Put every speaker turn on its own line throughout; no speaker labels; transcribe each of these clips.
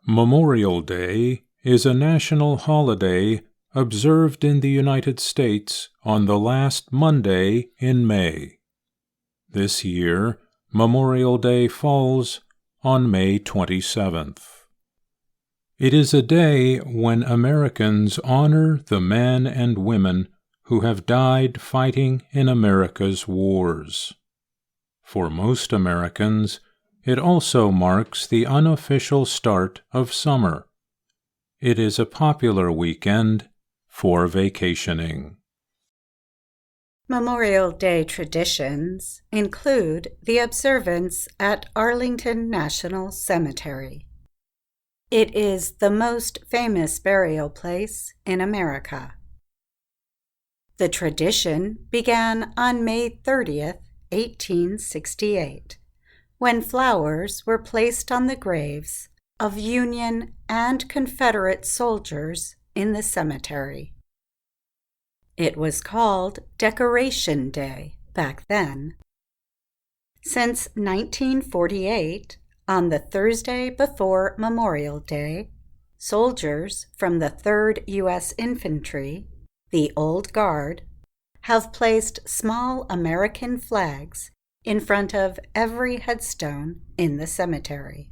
Memorial Day is a national holiday observed in the United States on the last Monday in May. This year, Memorial Day falls on May 27th. It is a day when Americans honor the men and women who have died fighting in America's wars. For most Americans, it also marks the unofficial start of summer. It is a popular weekend for vacationing.
Memorial Day traditions include the observance at Arlington National Cemetery. It is the most famous burial place in America. The tradition began on May 30th, 1868, when flowers were placed on the graves of Union and Confederate soldiers in the cemetery. It was called Decoration Day back then. Since 1948, on the Thursday before Memorial Day, soldiers from the 3rd U.S. Infantry, the Old Guard, have placed small American flags in front of every headstone in the cemetery.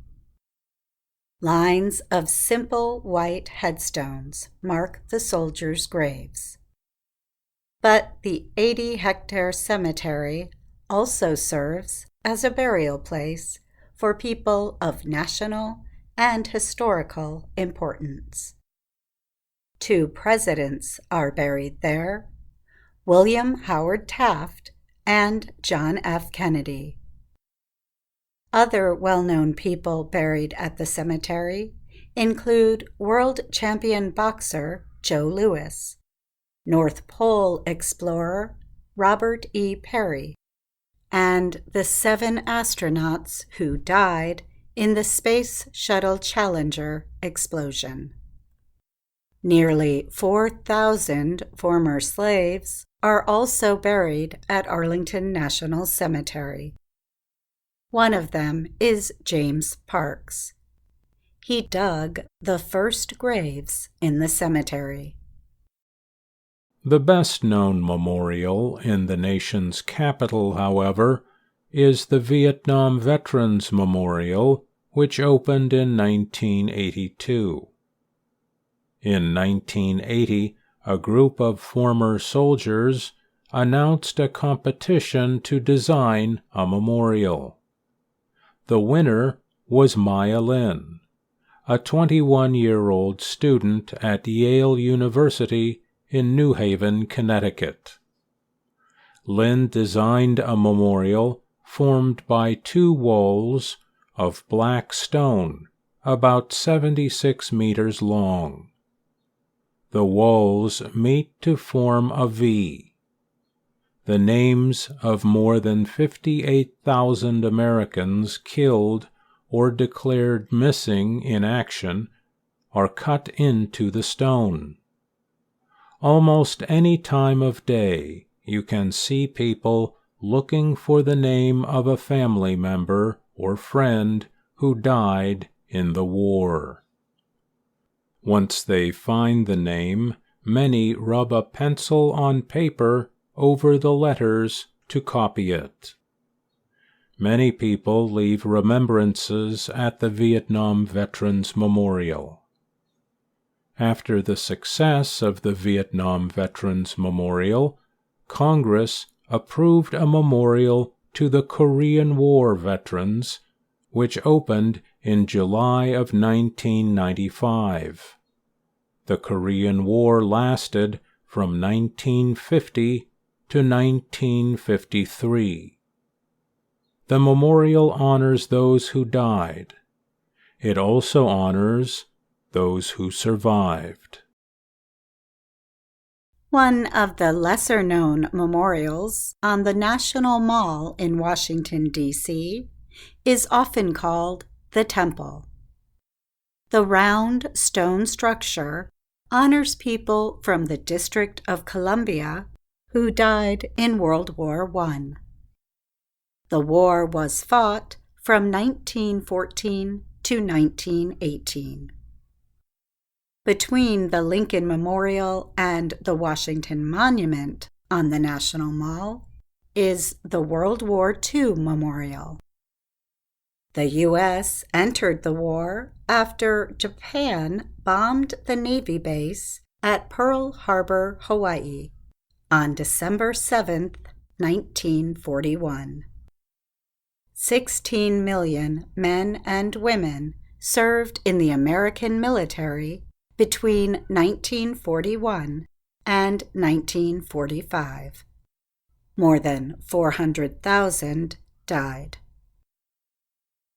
Lines of simple white headstones mark the soldiers' graves. But the 80-hectare cemetery also serves as a burial place for people of national and historical importance. 2 presidents are buried there: William Howard Taft and John F. Kennedy. Other well-known people buried at the cemetery include world champion boxer Joe Louis, North Pole explorer Robert E. Peary, and the 7 astronauts who died in the Space Shuttle Challenger explosion. Nearly 4,000 former slaves are also buried at Arlington National Cemetery. One of them is James Parks. He dug the first graves in the cemetery.
The best-known memorial in the nation's capital, however, is the Vietnam Veterans Memorial, which opened in 1982. In 1980, a group of former soldiers announced a competition to design a memorial. The winner was Maya Lin, a 21-year-old student at Yale University in New Haven, Connecticut. Lin designed a memorial formed by 2 walls of black stone about 76 meters long. The walls meet to form a V. The names of more than 58,000 Americans killed or declared missing in action are cut into the stone. Almost any time of day, you can see people looking for the name of a family member or friend who died in the war. Once they find the name, many rub a pencil on paper over the letters to copy it. Many people leave remembrances at the Vietnam Veterans Memorial. After the success of the Vietnam Veterans Memorial, Congress approved a memorial to the Korean War veterans, which opened in July of 1995. The Korean War lasted from 1950 to 1953. The memorial honors those who died. It also honors those who survived.
One of the lesser-known memorials on the National Mall in Washington, D.C., is often called the Temple. The round stone structure honors people from the District of Columbia who died in World War I. The war was fought from 1914 to 1918. Between the Lincoln Memorial and the Washington Monument on the National Mall is the World War II Memorial. The U.S. entered the war after Japan bombed the Navy base at Pearl Harbor, Hawaii, on December 7, 1941. 16 million men and women served in the American military between 1941 and 1945. More than 400,000 died.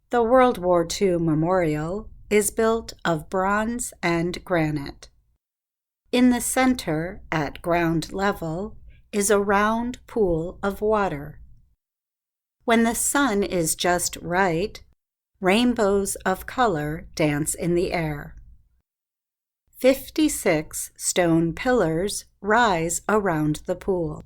The World War II Memorial is built of bronze and granite. In the center, at ground level, is a round pool of water. When the sun is just right, rainbows of color dance in the air. 56 stone pillars rise around the pool.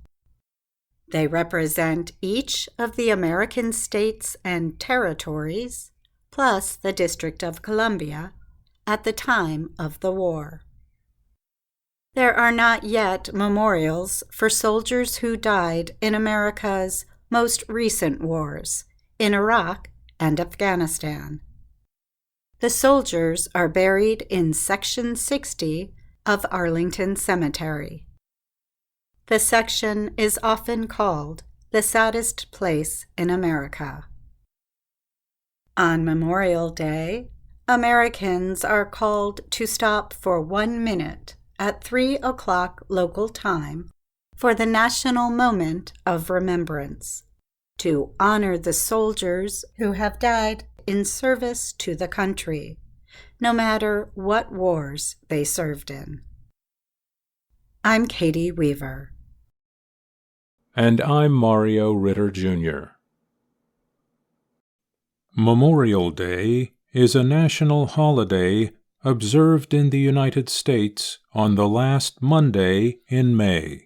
They represent each of the American states and territories, plus the District of Columbia, at the time of the war. There are not yet memorials for soldiers who died in America's most recent wars, in Iraq and Afghanistan. The soldiers are buried in Section 60 of Arlington Cemetery. The section is often called the saddest place in America. On Memorial Day, Americans are called to stop for 1 minute at 3 o'clock local time for the national moment of remembrance, to honor the soldiers who have died in service to the country, no matter what wars they served in. I'm Katie Weaver.
And I'm Mario Ritter, Jr. Memorial Day is a national holiday observed in the United States on the last Monday in May.